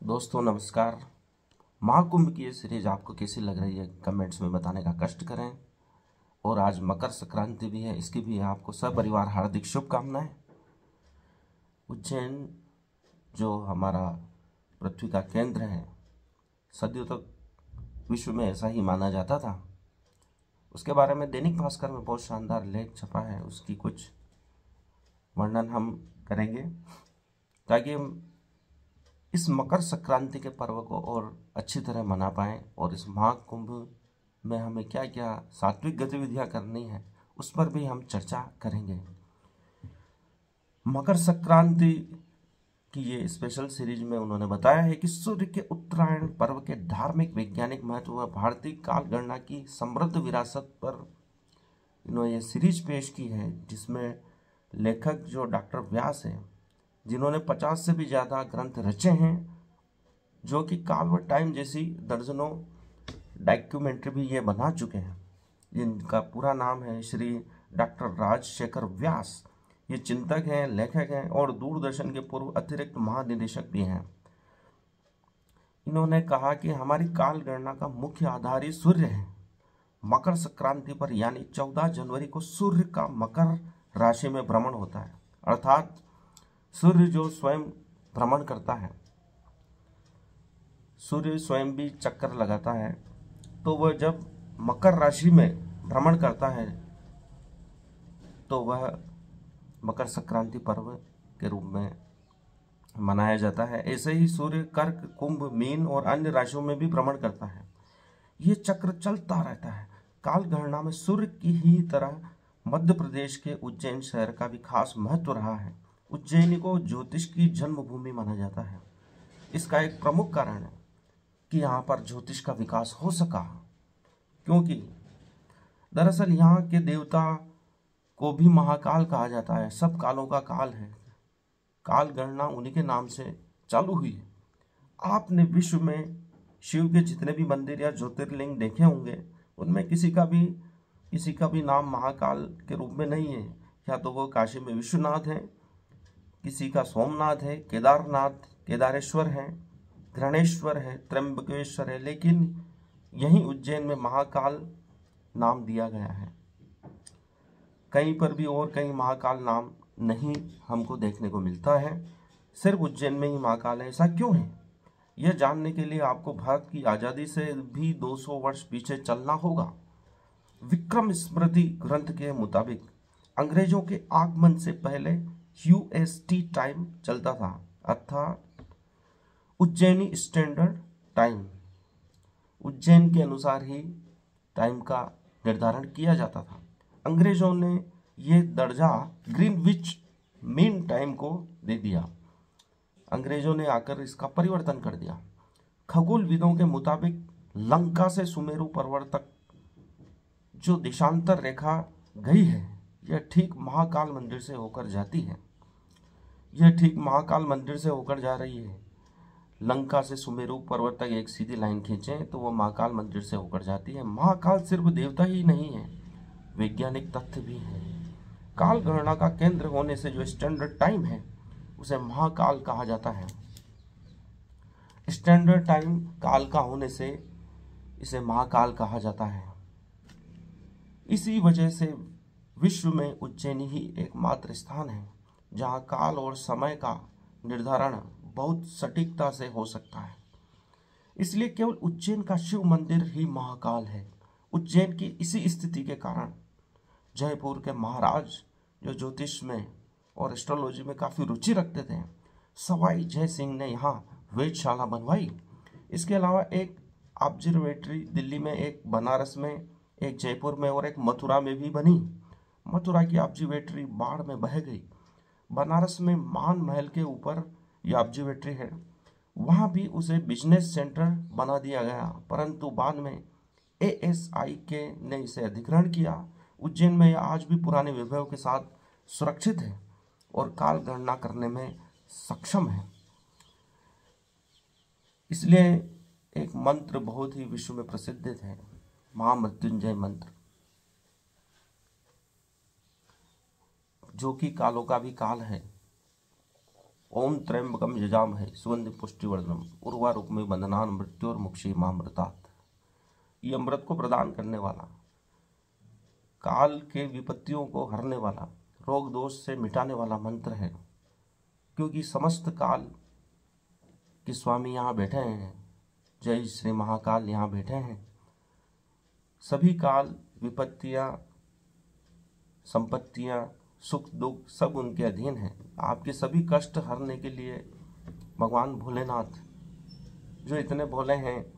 दोस्तों नमस्कार। महाकुंभ की ये सीरीज आपको कैसी लग रही है कमेंट्स में बताने का कष्ट करें। और आज मकर संक्रांति भी है, इसकी भी आपको सपरिवार हार्दिक शुभकामनाएं। उज्जैन जो हमारा पृथ्वी का केंद्र है, सदियों तक विश्व में ऐसा ही माना जाता था। उसके बारे में दैनिक भास्कर में बहुत शानदार लेख छपा है, उसकी कुछ वर्णन हम करेंगे ताकि हम इस मकर संक्रांति के पर्व को और अच्छी तरह मना पाएं और इस महाकुंभ में हमें क्या क्या सात्विक गतिविधियां करनी है उस पर भी हम चर्चा करेंगे। मकर संक्रांति की ये स्पेशल सीरीज में उन्होंने बताया है कि सूर्य के उत्तरायण पर्व के धार्मिक वैज्ञानिक महत्व व भारतीय काल गणना की समृद्ध विरासत पर इन्होंने ये सीरीज पेश की है, जिसमें लेखक जो डॉक्टर व्यास है, जिन्होंने 50 से भी ज़्यादा ग्रंथ रचे हैं, जो कि काल व टाइम जैसी दर्जनों डॉक्यूमेंट्री भी ये बना चुके हैं। जिनका पूरा नाम है श्री डॉक्टर राजशेखर व्यास। ये चिंतक हैं, लेखक हैं और दूरदर्शन के पूर्व अतिरिक्त महानिदेशक भी हैं। इन्होंने कहा कि हमारी काल गणना का मुख्य आधार ही सूर्य है। मकर संक्रांति पर यानी 14 जनवरी को सूर्य का मकर राशि में भ्रमण होता है, अर्थात सूर्य जो स्वयं भ्रमण करता है, सूर्य स्वयं भी चक्कर लगाता है, तो वह जब मकर राशि में भ्रमण करता है तो वह मकर संक्रांति पर्व के रूप में मनाया जाता है। ऐसे ही सूर्य कर्क, कुंभ, मीन और अन्य राशियों में भी भ्रमण करता है। ये चक्र चलता रहता है। काल गणना में सूर्य की ही तरह मध्य प्रदेश के उज्जैन शहर का भी खास महत्व रहा है। उज्जैनी को ज्योतिष की जन्मभूमि माना जाता है। इसका एक प्रमुख कारण है कि यहाँ पर ज्योतिष का विकास हो सका, क्योंकि दरअसल यहाँ के देवता को भी महाकाल कहा जाता है। सब कालों का काल है। काल गणना उन्हीं के नाम से चालू हुई है। आपने विश्व में शिव के जितने भी मंदिर या ज्योतिर्लिंग देखे होंगे, उनमें किसी का भी नाम महाकाल के रूप में नहीं है। या तो वो काशी में विश्वनाथ है, किसी का सोमनाथ है, केदारनाथ केदारेश्वर है, घृणेश्वर है, त्र्यंबकेश्वर है, लेकिन यहीं उज्जैन में महाकाल नाम दिया गया है। कहीं पर भी और कहीं महाकाल नाम नहीं हमको देखने को मिलता है, सिर्फ उज्जैन में ही महाकाल है। ऐसा क्यों है, यह जानने के लिए आपको भारत की आज़ादी से भी 200 वर्ष पीछे चलना होगा। विक्रम स्मृति ग्रंथ के मुताबिक अंग्रेजों के आगमन से पहले UST टाइम चलता था, अर्थात उज्जैनी स्टैंडर्ड टाइम। उज्जैन के अनुसार ही टाइम का निर्धारण किया जाता था। अंग्रेजों ने यह दर्जा ग्रीनविच मीन टाइम को दे दिया। अंग्रेजों ने आकर इसका परिवर्तन कर दिया। खगोलविदों के मुताबिक लंका से सुमेरु पर्वत तक जो देशांतर रेखा गई है, यह ठीक महाकाल मंदिर से होकर जाती है। यह ठीक महाकाल मंदिर से होकर जा रही है। लंका से सुमेरु पर्वत तक एक सीधी लाइन खींचें तो वह महाकाल मंदिर से होकर जाती है। महाकाल सिर्फ देवता ही नहीं है, वैज्ञानिक तथ्य भी है। काल गणना का केंद्र होने से जो स्टैंडर्ड टाइम है उसे महाकाल कहा जाता है। स्टैंडर्ड टाइम काल का होने से इसे महाकाल कहा जाता है। इसी वजह से विश्व में उज्जैनी ही एकमात्र स्थान है जहां काल और समय का निर्धारण बहुत सटीकता से हो सकता है। इसलिए केवल उज्जैन का शिव मंदिर ही महाकाल है। उज्जैन की इसी स्थिति के कारण जयपुर के महाराज जो ज्योतिष में और एस्ट्रोलॉजी में काफ़ी रुचि रखते थे, सवाई जय सिंह ने यहाँ वेधशाला बनवाई। इसके अलावा एक ऑब्जर्वेटरी दिल्ली में, एक बनारस में, एक जयपुर में और एक मथुरा में भी बनी। मथुरा की ऑब्जर्वेटरी बाढ़ में बह गई। बनारस में मान महल के ऊपर यह ऑब्जर्वेटरी है, वहाँ भी उसे बिजनेस सेंटर बना दिया गया, परंतु बाद में ASI ने इसे अधिग्रहण किया। उज्जैन में यह आज भी पुराने वैभव के साथ सुरक्षित है और काल गणना करने में सक्षम है। इसलिए एक मंत्र बहुत ही विश्व में प्रसिद्ध है, महामृत्युंजय मंत्र, जो कि कालों का भी काल है। ओम त्र्यंबकम यजामहे सुगंधि पुष्टिवर्धनम उर्वारुकमिव बंधनान् मृत्योर्मुक्षीयमामृतात्। ये अमृत को प्रदान करने वाला, काल के विपत्तियों को हरने वाला, रोग दोष से मिटाने वाला मंत्र है। क्योंकि समस्त काल के स्वामी यहाँ बैठे हैं, जय श्री महाकाल यहाँ बैठे हैं। सभी काल विपत्तियाँ, संपत्तियाँ, सुख दुख सब उनके अधीन हैं। आपके सभी कष्ट हरने के लिए भगवान भोलेनाथ, जो इतने भोले हैं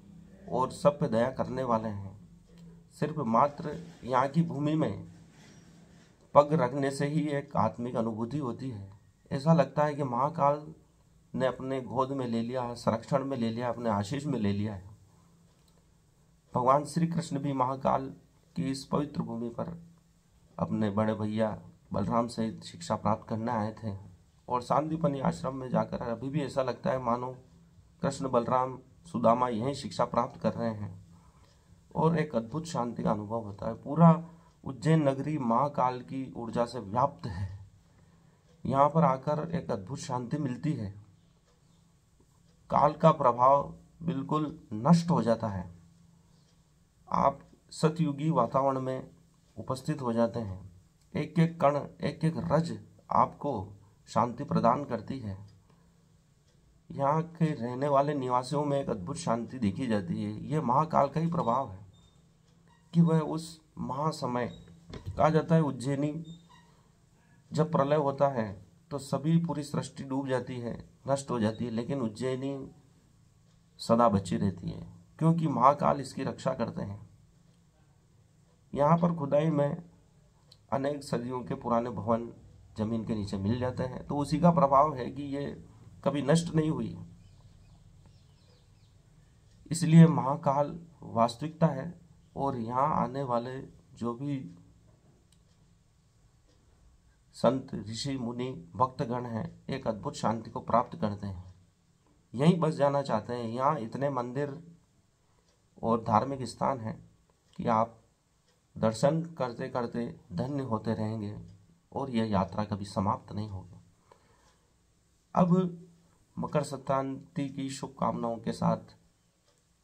और सब पे दया करने वाले हैं, सिर्फ मात्र यहाँ की भूमि में पग रखने से ही एक आत्मिक अनुभूति होती है। ऐसा लगता है कि महाकाल ने अपने गोद में ले लिया है, संरक्षण में ले लिया, अपने आशीष में ले लिया है। भगवान श्री कृष्ण भी महाकाल की इस पवित्र भूमि पर अपने बड़े भैया बलराम से शिक्षा प्राप्त करने आए थे और सांदीपनि आश्रम में जाकर अभी भी ऐसा लगता है मानो कृष्ण, बलराम, सुदामा यहीं शिक्षा प्राप्त कर रहे हैं और एक अद्भुत शांति का अनुभव होता है। पूरा उज्जैन नगरी महाकाल की ऊर्जा से व्याप्त है। यहाँ पर आकर एक अद्भुत शांति मिलती है। काल का प्रभाव बिल्कुल नष्ट हो जाता है। आप सतयुगी वातावरण में उपस्थित हो जाते हैं। एक एक कण, एक एक रज आपको शांति प्रदान करती है। यहाँ के रहने वाले निवासियों में एक अद्भुत शांति देखी जाती है। यह महाकाल का ही प्रभाव है कि वह उस महासमय, कहा जाता है उज्जैनी जब प्रलय होता है तो सभी पूरी सृष्टि डूब जाती है, नष्ट हो जाती है, लेकिन उज्जैनी सदा बची रहती है क्योंकि महाकाल इसकी रक्षा करते हैं। यहाँ पर खुदाई में अनेक सदियों के पुराने भवन जमीन के नीचे मिल जाते हैं, तो उसी का प्रभाव है कि ये कभी नष्ट नहीं हुई। इसलिए महाकाल वास्तविकता है और यहाँ आने वाले जो भी संत, ऋषि, मुनि, भक्तगण हैं, एक अद्भुत शांति को प्राप्त करते हैं। यहीं बस जाना चाहते हैं। यहाँ इतने मंदिर और धार्मिक स्थान हैं कि आप दर्शन करते करते धन्य होते रहेंगे और यह यात्रा कभी समाप्त नहीं होगी। अब मकर संक्रांति की शुभकामनाओं के साथ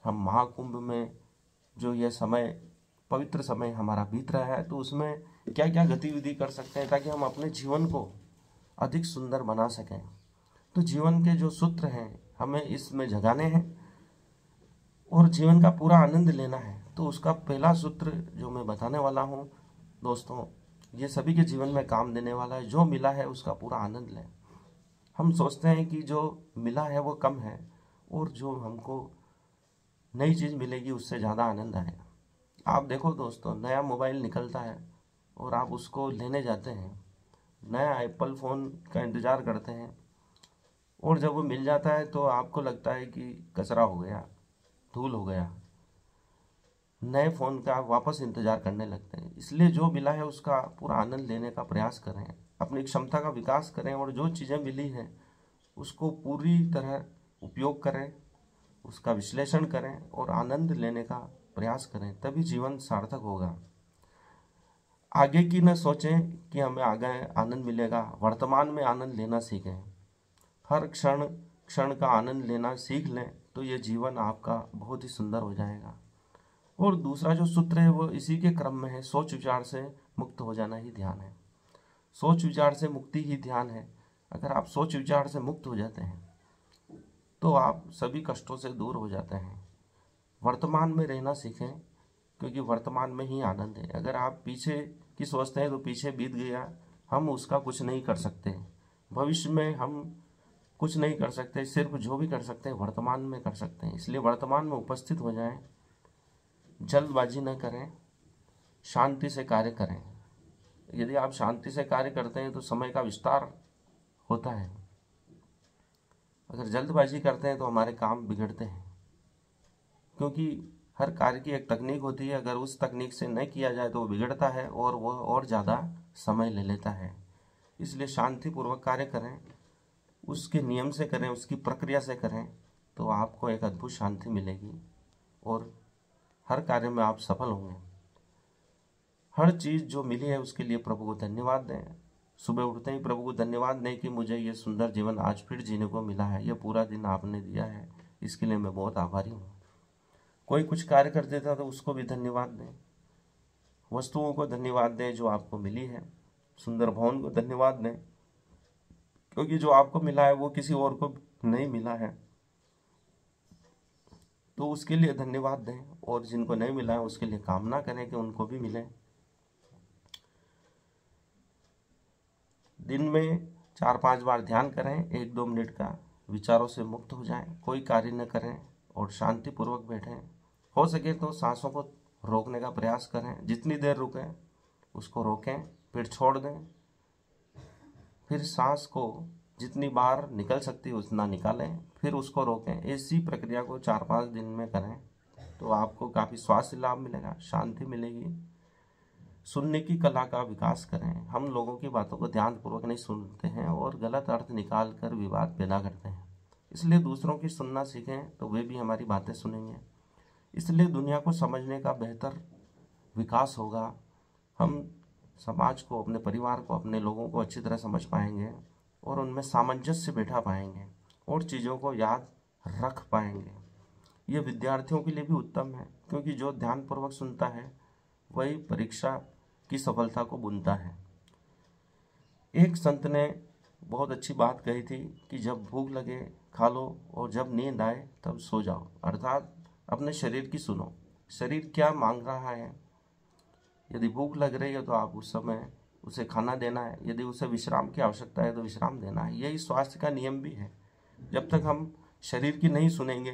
हम महाकुंभ में जो यह समय, पवित्र समय हमारा बीत रहा है, तो उसमें क्या क्या गतिविधि कर सकते हैं ताकि हम अपने जीवन को अधिक सुंदर बना सकें। तो जीवन के जो सूत्र हैं हमें इसमें जगाने हैं और जीवन का पूरा आनंद लेना है। तो उसका पहला सूत्र जो मैं बताने वाला हूँ दोस्तों, ये सभी के जीवन में काम देने वाला है। जो मिला है उसका पूरा आनंद लें। हम सोचते हैं कि जो मिला है वो कम है और जो हमको नई चीज़ मिलेगी उससे ज़्यादा आनंद आएगा। आप देखो दोस्तों, नया मोबाइल निकलता है और आप उसको लेने जाते हैं, नया एप्पल फ़ोन का इंतज़ार करते हैं और जब वो मिल जाता है तो आपको लगता है कि कचरा हो गया, धूल हो गया। नए फ़ोन का वापस इंतज़ार करने लगते हैं। इसलिए जो मिला है उसका पूरा आनंद लेने का प्रयास करें, अपनी क्षमता का विकास करें और जो चीज़ें मिली हैं उसको पूरी तरह उपयोग करें, उसका विश्लेषण करें और आनंद लेने का प्रयास करें, तभी जीवन सार्थक होगा। आगे की न सोचें कि हमें आगे आनंद मिलेगा, वर्तमान में आनंद लेना सीखें। हर क्षण क्षण का आनंद लेना सीख लें तो ये जीवन आपका बहुत ही सुंदर हो जाएगा। और दूसरा जो सूत्र है वो इसी के क्रम में है, सोच विचार से मुक्त हो जाना ही ध्यान है। सोच विचार से मुक्ति ही ध्यान है। अगर आप सोच विचार से मुक्त हो जाते हैं तो आप सभी कष्टों से दूर हो जाते हैं। वर्तमान में रहना सीखें क्योंकि वर्तमान में ही आनंद है। अगर आप पीछे की सोचते हैं तो पीछे बीत गया, हम उसका कुछ नहीं कर सकते। भविष्य में हम कुछ नहीं कर सकते, सिर्फ जो भी कर सकते हैं वर्तमान में कर सकते हैं। इसलिए वर्तमान में उपस्थित हो जाएं, जल्दबाजी न करें, शांति से कार्य करें। यदि आप शांति से कार्य करते हैं तो समय का विस्तार होता है। अगर जल्दबाजी करते हैं तो हमारे काम बिगड़ते हैं, क्योंकि हर कार्य की एक तकनीक होती है। अगर उस तकनीक से न किया जाए तो वो बिगड़ता है और वह और ज़्यादा समय ले लेता है। इसलिए शांतिपूर्वक कार्य करें, उसके नियम से करें, उसकी प्रक्रिया से करें, तो आपको एक अद्भुत शांति मिलेगी और हर कार्य में आप सफल होंगे। हर चीज़ जो मिली है उसके लिए प्रभु को धन्यवाद दें। सुबह उठते ही प्रभु को धन्यवाद दें कि मुझे ये सुंदर जीवन आज फिर जीने को मिला है, ये पूरा दिन आपने दिया है, इसके लिए मैं बहुत आभारी हूँ। कोई कुछ कार्य कर देता तो उसको भी धन्यवाद दें। वस्तुओं को धन्यवाद दें जो आपको मिली है। सुंदर भवन को धन्यवाद दें, क्योंकि जो आपको मिला है वो किसी और को नहीं मिला है, तो उसके लिए धन्यवाद दें। और जिनको नहीं मिला है उसके लिए कामना करें कि उनको भी मिले। दिन में 4-5 बार ध्यान करें, 1-2 मिनट का, विचारों से मुक्त हो जाएं, कोई कार्य न करें और शांतिपूर्वक बैठें। हो सके तो सांसों को रोकने का प्रयास करें, जितनी देर रुकें उसको रोकें, फिर छोड़ दें, फिर सांस को जितनी बार निकल सकती है उतना निकालें, फिर उसको रोकें। ऐसी प्रक्रिया को 4-5 दिन में करें तो आपको काफ़ी स्वास्थ्य लाभ मिलेगा, शांति मिलेगी। सुनने की कला का विकास करें। हम लोगों की बातों को ध्यानपूर्वक नहीं सुनते हैं और गलत अर्थ निकाल कर विवाद पैदा करते हैं, इसलिए दूसरों की सुनना सीखें तो वे भी हमारी बातें सुनेंगे। इसलिए दुनिया को समझने का बेहतर विकास होगा। हम समाज को, अपने परिवार को, अपने लोगों को अच्छी तरह समझ पाएंगे और उनमें सामंजस्य बैठा पाएंगे और चीज़ों को याद रख पाएंगे। ये विद्यार्थियों के लिए भी उत्तम है, क्योंकि जो ध्यानपूर्वक सुनता है वही परीक्षा की सफलता को बुनता है। एक संत ने बहुत अच्छी बात कही थी कि जब भूख लगे खा लो और जब नींद आए तब सो जाओ। अर्थात अपने शरीर की सुनो, शरीर क्या मांग रहा है। यदि भूख लग रही है तो आप उस समय उसे खाना देना है, यदि उसे विश्राम की आवश्यकता है तो विश्राम देना है। यही स्वास्थ्य का नियम भी है। जब तक हम शरीर की नहीं सुनेंगे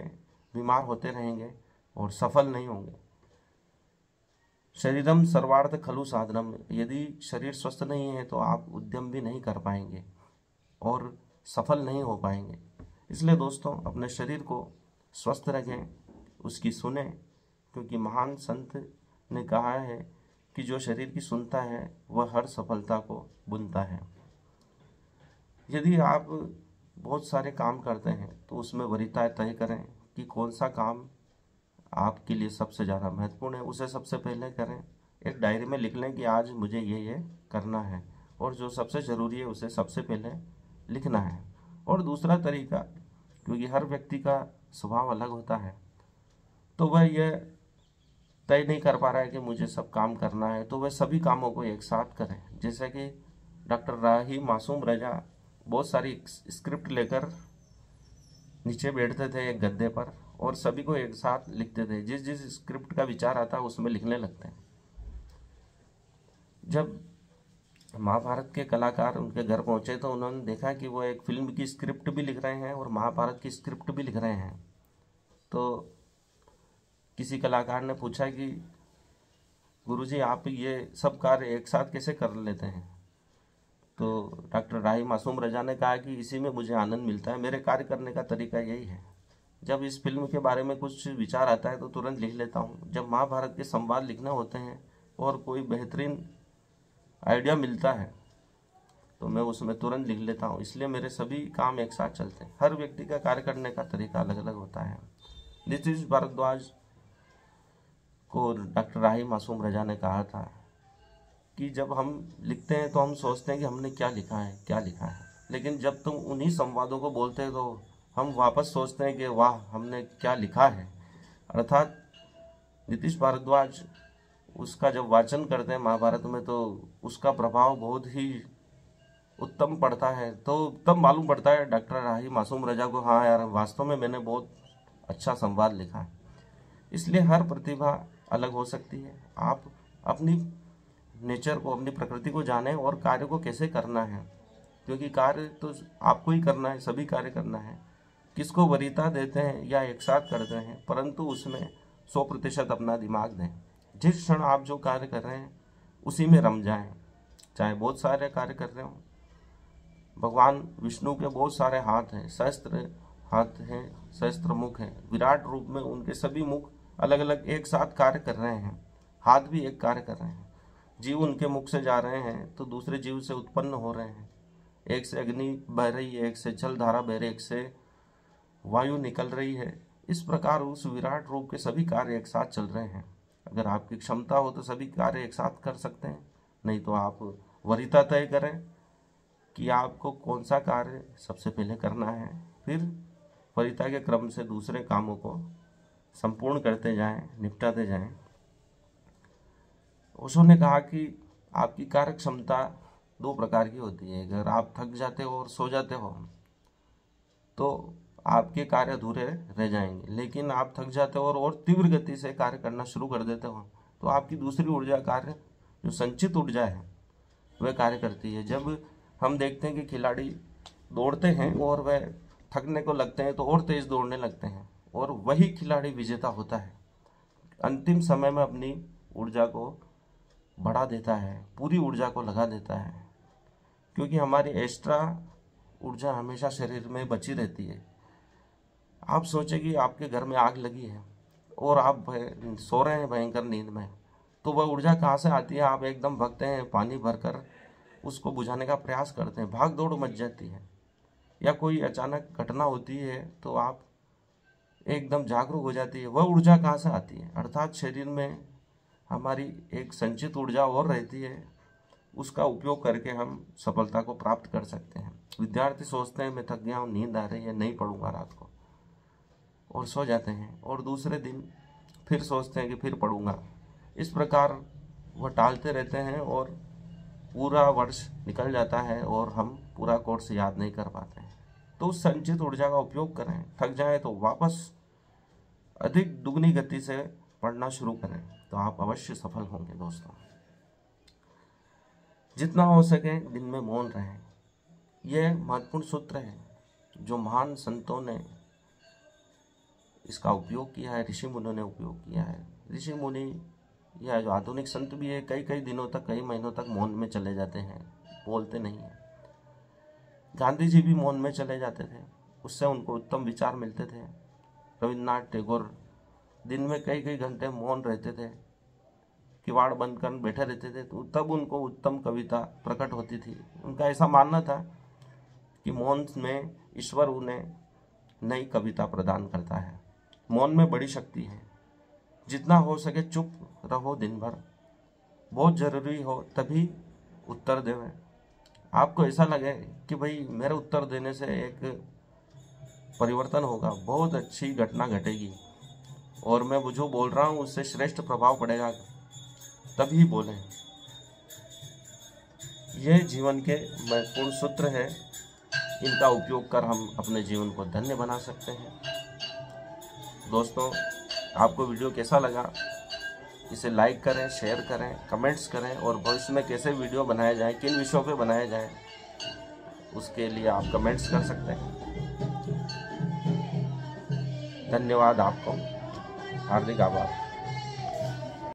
बीमार होते रहेंगे और सफल नहीं होंगे। शरीरम सर्वार्थ खलु साधनम, यदि शरीर स्वस्थ नहीं है तो आप उद्यम भी नहीं कर पाएंगे और सफल नहीं हो पाएंगे। इसलिए दोस्तों, अपने शरीर को स्वस्थ रखें, उसकी सुने, क्योंकि महान संत ने कहा है कि जो शरीर की सुनता है वह हर सफलता को बुनता है। यदि आप बहुत सारे काम करते हैं तो उसमें वरीयता तय करें कि कौन सा काम आपके लिए सबसे ज़्यादा महत्वपूर्ण है, उसे सबसे पहले करें। एक डायरी में लिख लें कि आज मुझे ये करना है, और जो सबसे ज़रूरी है उसे सबसे पहले लिखना है। और दूसरा तरीका, क्योंकि हर व्यक्ति का स्वभाव अलग होता है, तो वह यह तय नहीं कर पा रहा है कि मुझे सब काम करना है, तो वह सभी कामों को एक साथ करें। जैसे कि डॉक्टर राही मासूम रजा बहुत सारी स्क्रिप्ट लेकर नीचे बैठते थे एक गद्दे पर और सभी को एक साथ लिखते थे। जिस जिस स्क्रिप्ट का विचार आता है उसमें लिखने लगते हैं। जब महाभारत के कलाकार उनके घर पहुंचे तो उन्होंने देखा कि वो एक फिल्म की स्क्रिप्ट भी लिख रहे हैं और महाभारत की स्क्रिप्ट भी लिख रहे हैं। तो किसी कलाकार ने पूछा कि गुरुजी, आप ये सब कार्य एक साथ कैसे कर लेते हैं? तो डॉक्टर राही मासूम रजा ने कहा कि इसी में मुझे आनंद मिलता है, मेरे कार्य करने का तरीका यही है। जब इस फिल्म के बारे में कुछ विचार आता है तो तुरंत लिख लेता हूँ। जब महाभारत के संवाद लिखने होते हैं और कोई बेहतरीन आइडिया मिलता है तो मैं उसमें तुरंत लिख लेता हूँ। इसलिए मेरे सभी काम एक साथ चलते हैं। हर व्यक्ति का कार्य करने का तरीका अलग अलग होता है। नीतीश भारद्वाज को डॉक्टर राही मासूम रजा ने कहा था कि जब हम लिखते हैं तो हम सोचते हैं कि हमने क्या लिखा है, लेकिन जब तुम उन्हीं संवादों को बोलते हैं तो हम वापस सोचते हैं कि वाह, हमने क्या लिखा है। अर्थात नीतीश भारद्वाज उसका जब वाचन करते हैं महाभारत में तो उसका प्रभाव बहुत ही उत्तम पड़ता है। तो तब मालूम पड़ता है डॉक्टर राही मासूम रजा को, हाँ यार, वास्तव में मैंने बहुत अच्छा संवाद लिखा है। इसलिए हर प्रतिभा अलग हो सकती है। आप अपनी नेचर को, अपनी प्रकृति को जानें और कार्य को कैसे करना है, क्योंकि कार्य तो आपको ही करना है, सभी कार्य करना है। किसको वरीयता देते हैं या एक साथ करते हैं, परंतु उसमें 100% अपना दिमाग दें। जिस क्षण आप जो कार्य कर रहे हैं उसी में रम जाएं, चाहे बहुत सारे कार्य कर रहे हो। भगवान विष्णु के बहुत सारे हाथ हैं, सहस्त्र हाथ हैं, सहस्त्र मुख हैं। विराट रूप में उनके सभी मुख अलग अलग एक साथ कार्य कर रहे हैं, हाथ भी एक कार्य कर रहे हैं। जीव उनके मुख से जा रहे हैं तो दूसरे जीव से उत्पन्न हो रहे हैं। एक से अग्नि बह रही है, एक से जल धारा बह रही है, एक से वायु निकल रही है। इस प्रकार उस विराट रूप के सभी कार्य एक साथ चल रहे हैं। अगर आपकी क्षमता हो तो सभी कार्य एक साथ कर सकते हैं, नहीं तो आप वरीयता तय करें कि आपको कौन सा कार्य सबसे पहले करना है, फिर वरीयता के क्रम से दूसरे कामों को संपूर्ण करते जाएं, निपटाते जाएं। ओशो ने कहा कि आपकी कार्य क्षमता 2 प्रकार की होती है। अगर आप थक जाते हो और सो जाते हो तो आपके कार्य अधूरे रह जाएंगे, लेकिन आप थक जाते हो और तीव्र गति से कार्य करना शुरू कर देते हो तो आपकी दूसरी ऊर्जा कार्य, जो संचित ऊर्जा है, वह कार्य करती है। जब हम देखते हैं कि खिलाड़ी दौड़ते हैं और वह थकने को लगते हैं तो और तेज दौड़ने लगते हैं और वही खिलाड़ी विजेता होता है। अंतिम समय में अपनी ऊर्जा को बढ़ा देता है, पूरी ऊर्जा को लगा देता है, क्योंकि हमारी एक्स्ट्रा ऊर्जा हमेशा शरीर में बची रहती है। आप सोचें कि आपके घर में आग लगी है और आप सो रहे हैं भयंकर नींद में, तो वह ऊर्जा कहाँ से आती है? आप एकदम भगते हैं, पानी भरकर उसको बुझाने का प्रयास करते हैं, भाग दौड़ मच जाती है। या कोई अचानक घटना होती है तो आप एकदम जागरूक हो जाती है, वह ऊर्जा कहाँ से आती है? अर्थात शरीर में हमारी एक संचित ऊर्जा और रहती है, उसका उपयोग करके हम सफलता को प्राप्त कर सकते हैं। विद्यार्थी सोचते हैं मैं थक गया हूँ, नींद आ रही है, नहीं पढ़ूंगा रात को, और सो जाते हैं, और दूसरे दिन फिर सोचते हैं कि फिर पढ़ूंगा। इस प्रकार वह टालते रहते हैं और पूरा वर्ष निकल जाता है और हम पूरा कोर्स याद नहीं कर पाते हैं। तो उस संचित ऊर्जा का उपयोग करें, थक जाएं तो वापस अधिक दुगनी गति से पढ़ना शुरू करें, तो आप अवश्य सफल होंगे। दोस्तों, जितना हो सके दिन में मौन रहें। यह महत्वपूर्ण सूत्र है जो महान संतों ने इसका उपयोग किया है, ऋषि मुनियों ने उपयोग किया है। ऋषि मुनि या जो आधुनिक संत भी है, कई कई दिनों तक, कई महीनों तक मौन में चले जाते हैं, बोलते नहीं हैं। गांधी जी भी मौन में चले जाते थे, उससे उनको उत्तम विचार मिलते थे। रविन्द्रनाथ टैगोर दिन में कई कई घंटे मौन रहते थे, किवाड़ बंद कर बैठे रहते थे, तो तब उनको उत्तम कविता प्रकट होती थी। उनका ऐसा मानना था कि मौन में ईश्वर उन्हें नई कविता प्रदान करता है। मौन में बड़ी शक्ति है। जितना हो सके चुप रहो दिन भर, बहुत जरूरी हो तभी उत्तर देवें। आपको ऐसा लगे कि भाई मेरे उत्तर देने से एक परिवर्तन होगा, बहुत अच्छी घटना घटेगी और मैं जो बोल रहा हूँ उससे श्रेष्ठ प्रभाव पड़ेगा, तभी बोलें। यह जीवन के महत्वपूर्ण सूत्र है, इनका उपयोग कर हम अपने जीवन को धन्य बना सकते हैं। दोस्तों, आपको वीडियो कैसा लगा? इसे लाइक करें, शेयर करें, कमेंट्स करें, और भविष्य में कैसे वीडियो बनाए जाएं, किन विषयों पे बनाए जाएं, उसके लिए आप कमेंट्स कर सकते हैं। धन्यवाद, आपको हार्दिक आभार।